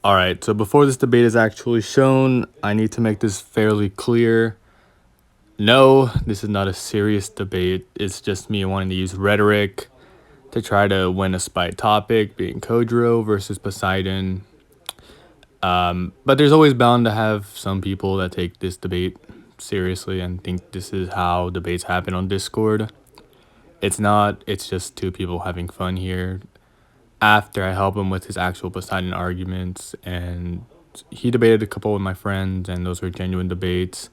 All right, so before this debate is actually shown, I need to make this fairly clear. No, this is not a serious debate. It's just me wanting to use rhetoric to try to win a spite topic, being Kojiro versus Poseidon. But there's always bound to have some people that take this debate seriously and think this is how debates happen on Discord. It's not, it's just two people having fun here. After I help him with his actual Poseidon arguments, and he debated a couple with my friends, and those were genuine debates.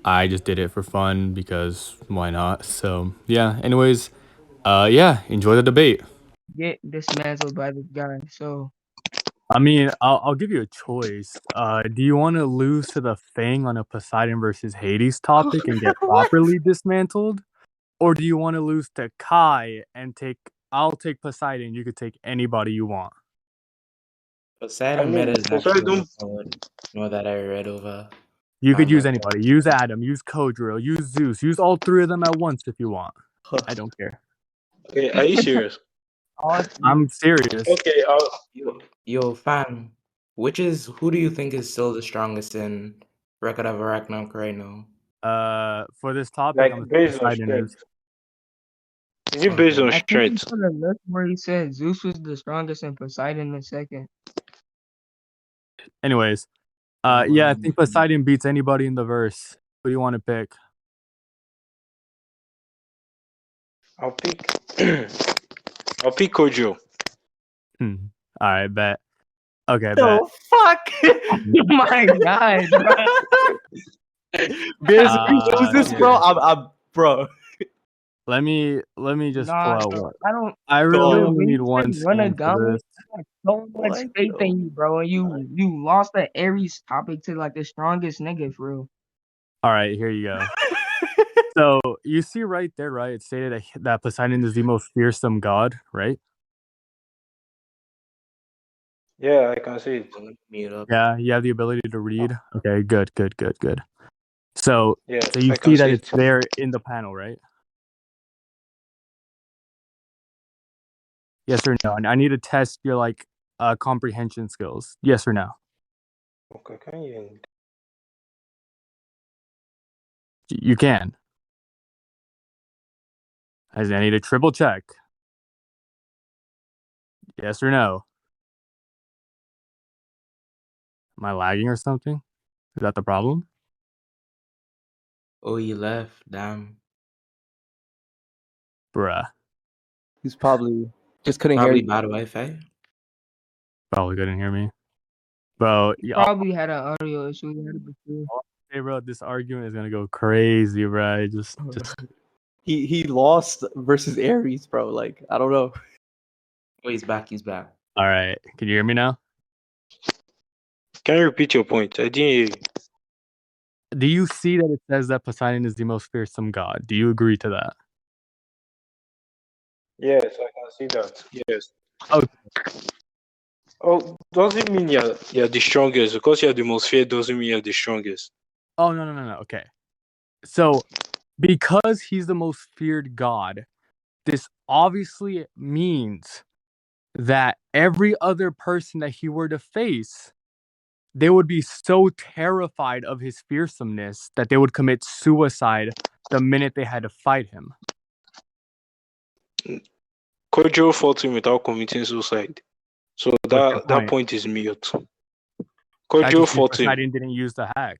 I just did it for fun because why not? So yeah. Anyways, yeah. Enjoy the debate. Get dismantled by this guy. So I mean, I'll give you a choice. Do you want to lose to the Fang on a Poseidon versus Hades topic and get properly dismantled, or do you want to lose to Kai and take? I'll take Poseidon. You could take anybody you want. Poseidon meta is actually more that I read over. You could use anybody. Use Adam. Use Kojiro. Use Zeus. Use all three of them at once if you want. I don't care. Okay, are you serious? I'm serious. Okay, Yo, fam, who do you think is still the strongest in Record of Arachnarok right now? For this topic, like I'm based on Poseidon strength. Is it based on I think strength? he put a list where he said Zeus was the strongest and Poseidon the second. Anyways, yeah, I think Poseidon beats anybody in the verse. Who do you want to pick? I'll pick Kojo. All right, bet. Okay, bet. The fuck? Oh my god, bro. Beerus, if you choose this, bro, I'm bro. Let me just pull out one. I really only need one skin for this. I have so much faith in you, bro. And you lost the Ares topic to like the strongest nigga for real. All right, here you go. So you see right there, right? It stated that Poseidon is the most fearsome god, right? Yeah, I can see it. Yeah, you have the ability to read. Okay, good. So, yeah, so you see that it's there in the panel, right? Yes or no? And I need to test your like comprehension skills. Yes or no? Okay, can you? You can. I need a triple check. Yes or no? Am I lagging or something? Is that the problem? Oh, you left. Damn. Bruh. He's probably just couldn't hear you. Bad Wi-Fi. Probably couldn't hear me. Bro, probably had an audio issue. Hey, bro, this argument is gonna go crazy, bro. Just he lost versus Ares, bro. Like, I don't know. Oh, he's back. All right. Can you hear me now? Can you repeat your point? I didn't hear you. Do you see that it says that Poseidon is the most fearsome god? Do you agree to that? Yes, I can see that. Yes. Okay. Oh, does it mean you're the strongest? Because you're the most feared doesn't mean you're the strongest. Oh, no. Okay. So, because he's the most feared god, this obviously means that every other person that he were to face, they would be so terrified of his fearsomeness that they would commit suicide the minute they had to fight him. Kojiro fought him without committing suicide. So that point is mute. Kojiro fought him. Poseidon didn't use the hack.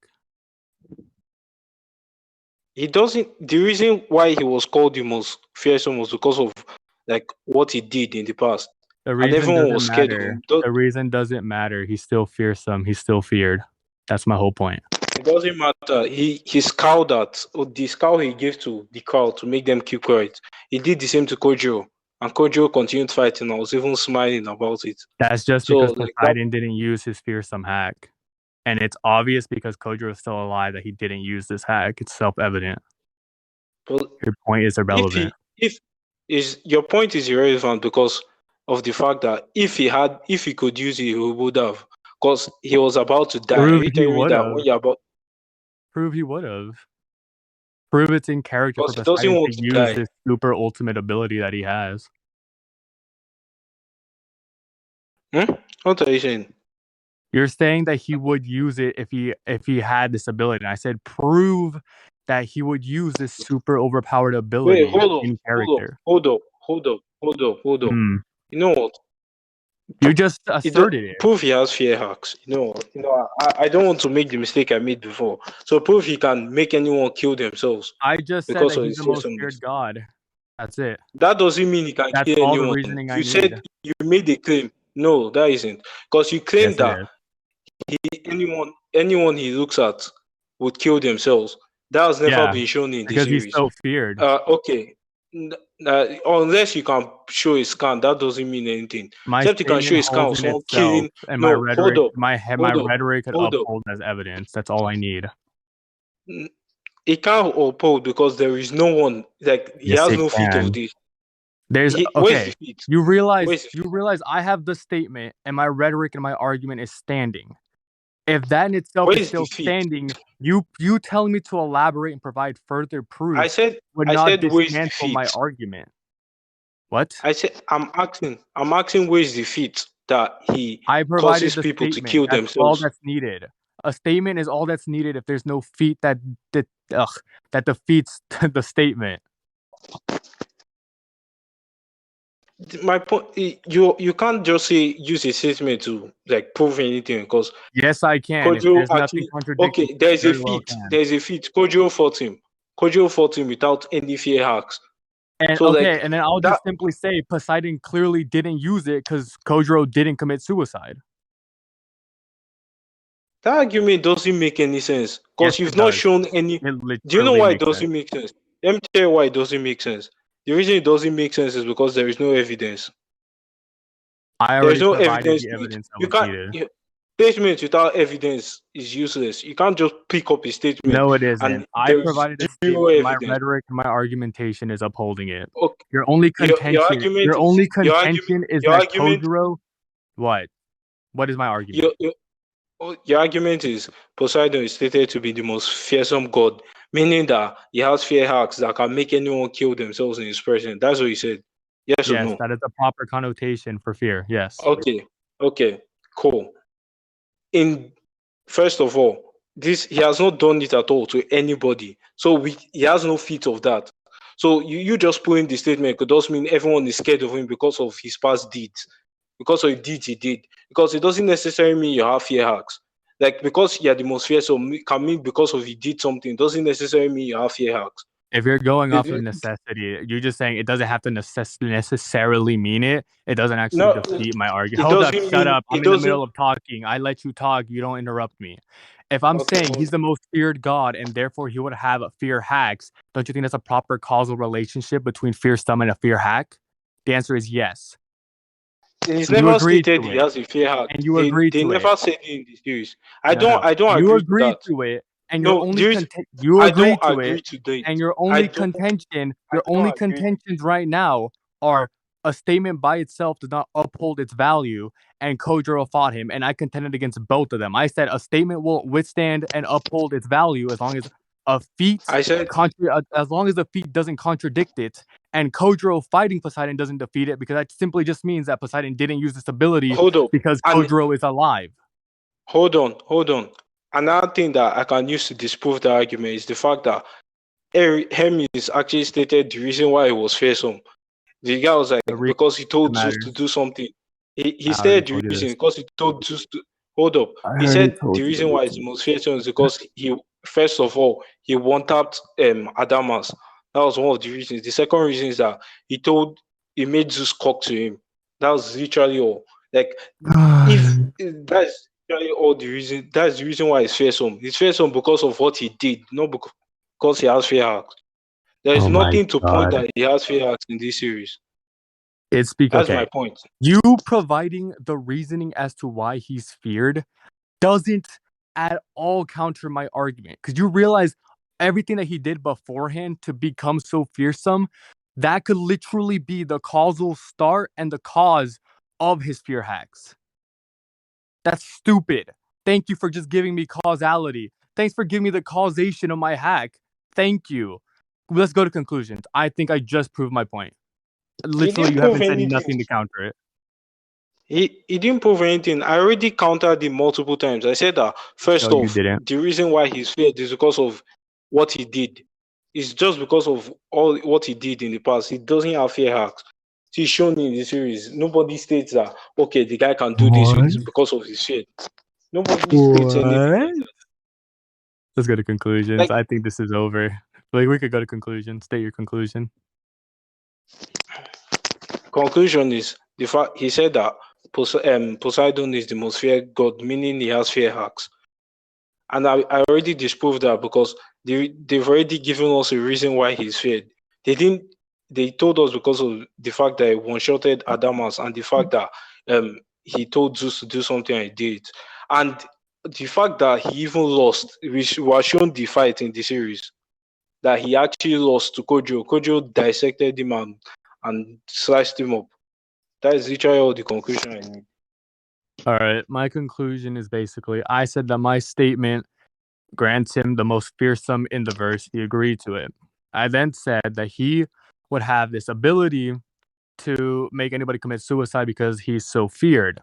He doesn't. The reason why he was called the most fearsome was because of like what he did in the past. The reason doesn't matter. The reason doesn't matter. He's still fearsome. He's still feared. That's my whole point. It doesn't matter. He scowled at the scowl he gave to the crowd to make them keep quiet. He did the same to Kojiro, and Kojiro continued fighting. I was even smiling about it. That's just because Poseidon didn't use his fearsome hack. And it's obvious because Kojiro is still alive that he didn't use this hack. It's self-evident. Your point is irrelevant. Your point is irrelevant because of the fact that if he could use it, he would have. Because he was about to die. Prove he would have. Prove it's in character for Poseidon to use this super ultimate ability that he has. What are you saying? You're saying that he would use it if he had this ability. And I said prove that he would use this super overpowered Wait, ability hold on, in hold on, character. hold up, hold up, hold up, hold up. Hmm. You know what? You just You don't asserted it. prove he has fear hacks. I don't want to make the mistake I made before. So prove he can make anyone kill themselves I just said because that of he's his the most fearsomeness. feared god. That's it. That doesn't mean he can That's kill all the anyone. reasoning I You need. said you made a claim. No, that isn't. Because you claimed Yes, it that is. anyone he looks at would kill themselves. That has never Yeah, been shown in the because he's series. so feared. Okay. Unless you can show a scan, that doesn't mean anything. My Except you can show statement a scan of holds in someone itself, killing. and my No, hold rhetoric, up, my hold up, rhetoric could hold up. uphold as evidence. That's all I need. It can't uphold because there is no one like he Yes, has it no feet of can. this. There's Where's the okay. feet? You realize Where's the feet? I have the statement, and my rhetoric and my argument is standing. If that in itself is Where's the still feet? standing, you telling me to elaborate and provide further proof I said would not where's the dismantle my feet? argument. What? I said I'm asking where's the feet that he I provided causes the people to statement. kill That's all themselves. that's needed. A statement is all that's needed if there's no feat that defeats the statement. My point, you can't just say use a statement to like prove anything because Yes, I can. If Kojo there's nothing actually contradicting, okay. There is a very well feat. can. There is a feat. Kojo fought him. Kojo fought him without any fear hacks. And So okay, like and then I'll that just simply say Poseidon clearly didn't use it because Kojiro didn't commit suicide. that argument doesn't make any sense Yes, because you've it not does. shown any. It Do you know literally why it makes sense. doesn't make sense? Let me tell you why it doesn't make sense. The reason it doesn't make sense is because there is no evidence. I There is already no provided evidence the to it. evidence that You was can't. needed. Statement without evidence is useless. You can't just pick up a statement No, it and isn't. I there is provided a zero statement. My evidence. rhetoric and my argumentation is upholding it. Okay. Your only Your contention, argument is your that argument Kojiro. What? What is my argument? your argument is Poseidon is stated to be the most fearsome god, meaning that he has fear hacks that can make anyone kill themselves in his presence. That's what you said. Yes or Yes, no? that is a proper connotation for fear. Yes. Okay, cool. In first of all, this he has not done it at all to anybody. So he has no feat of that. So you just put in the statement could also mean everyone is scared of him because of his past deeds, because of the deeds he did. Because it doesn't necessarily mean you have fear hacks. Like because you're the most fearsome can mean because of you did something. Doesn't necessarily mean you have fear hacks. If you're going off of The- necessity, you're just saying it doesn't have to necessarily mean it. It doesn't actually no, defeat my argument. it Hold up, doesn't shut mean up. it I'm in the doesn't. middle of talking. I let you talk. You don't interrupt me. If I'm Okay, saying he's the most feared god and therefore he would have fear hacks, don't you think that's a proper causal relationship between fearsome and a fear hack? The answer is yes. he's You never agreed stated to he it, has a fear hack. and you They agreed they to it. never said it in the series. I Shut up. don't You agree to agreed that. to it, and your No, only there is you I don't agreed to agree it, to that. and your I only don't contention, I your only don't agree. contentions right now are a statement by itself does not uphold its value, and Kojiro fought him, and I contended against both of them. I said a statement will withstand and uphold its value as long as a feat I said as long as the feat doesn't contradict it, and Kojiro fighting Poseidon doesn't defeat it because that simply just means that Poseidon didn't use this ability hold up. because And Kojiro is alive. hold on. Another thing that I can use to disprove the argument is the fact that Hermes actually stated the reason why he was fearsome. The guy was like, The reason because he told Zeus to matters. do something. He I already stated the told you reason this. because he told Zeus to hold up. I He already said the told you reason why he's the most fearsome is because he first of all he one-tapped Adamas. That was one of the reasons. The second reason is that he made Zeus cock to him. That was literally all. Like if that's literally all the reason, that's the reason why he's fearsome. He's fearsome because of what he did, not because he has fear hacks. There is Oh my nothing to point god. that he has fear hacks in this series. That's my Okay. point. You providing the reasoning as to why he's feared doesn't at all counter my argument. Because you realize everything that he did beforehand to become so fearsome, that could literally be the causal start and the cause of his fear hacks. That's stupid. Thank you for just giving me causality. Thanks for giving me the causation of my hack. Thank you. Let's go to conclusions. I think I just proved my point. He Literally, didn't you prove haven't said anything. nothing to counter it. He didn't prove anything. I already countered him multiple times. I said that first No, you off, didn't. the reason why he's feared is because of what he did. It's just because of all what he did in the past. He doesn't have fear hacks. He's shown in the series. Nobody states that okay, the guy can do this What? because of his fear. Nobody states anything What? like that. Let's go to conclusions. Like I think this is over. Like we could go to conclusion. State your conclusion. conclusion is the fact he said that Poseidon is the most feared god, meaning he has fear hacks. And I already disproved that because they've already given us a reason why he's feared. They didn't. They told us because of the fact that he one-shotted Adamas and the fact that he told Zeus to do something and he did. And the fact that he even lost, which was shown the fight in the series, that he actually lost to Kojiro. Kojiro dissected him and sliced him up. That is literally all the conclusion I need. All right. My conclusion is basically I said that my statement grants him the most fearsome in the verse. He agreed to it. I then said that he would have this ability to make anybody commit suicide because he's so feared.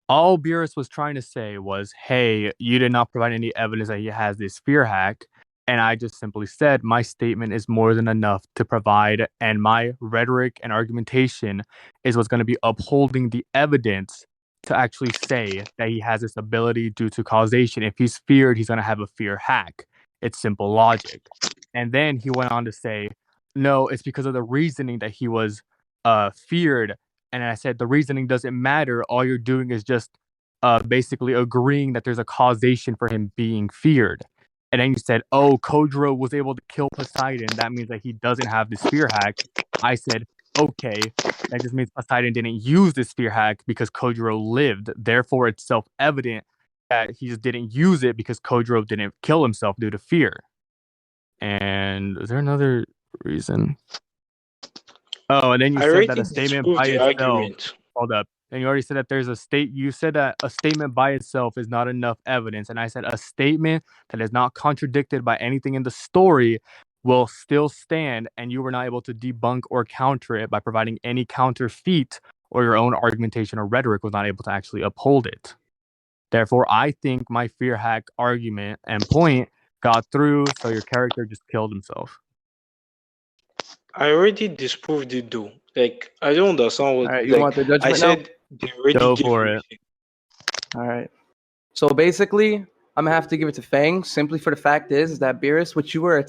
All beerus was trying to say was, hey, you did not provide any evidence that he has this fear hack. And I just simply said my statement is more than enough to provide, and my rhetoric and argumentation is what's going to be upholding the evidence to actually say that he has this ability due to causation. If he's feared, he's going to have a fear hack. It's simple logic. And then he went on to say, no, it's because of the reasoning that he was feared. And I said, the reasoning doesn't matter. All you're doing is just basically agreeing that there's a causation for him being feared. And then you said, oh, Kojiro was able to kill Poseidon. That means that he doesn't have this fear hack. I said, okay, that just means Poseidon didn't use this fear hack because Kojiro lived. Therefore, it's self-evident that he just didn't use it because Kojiro didn't kill himself due to fear. And is there another reason? Oh, and then you I said already that a statement disproved by the itself. argument. Hold up. And you already said that you said that a statement by itself is not enough evidence. And I said a statement that is not contradicted by anything in the story will still stand, and you were not able to debunk or counter it by providing any counterfeit, or your own argumentation or rhetoric was not able to actually uphold it. Therefore, I think my fear hack argument and point got through, so your character just killed himself. I already disproved it though. Like I don't understand what. All right, you want the Like I judgment said, they already Go gave for me. it. All right. So basically, I'm gonna have to give it to Fang simply for the fact is that Beerus, which you were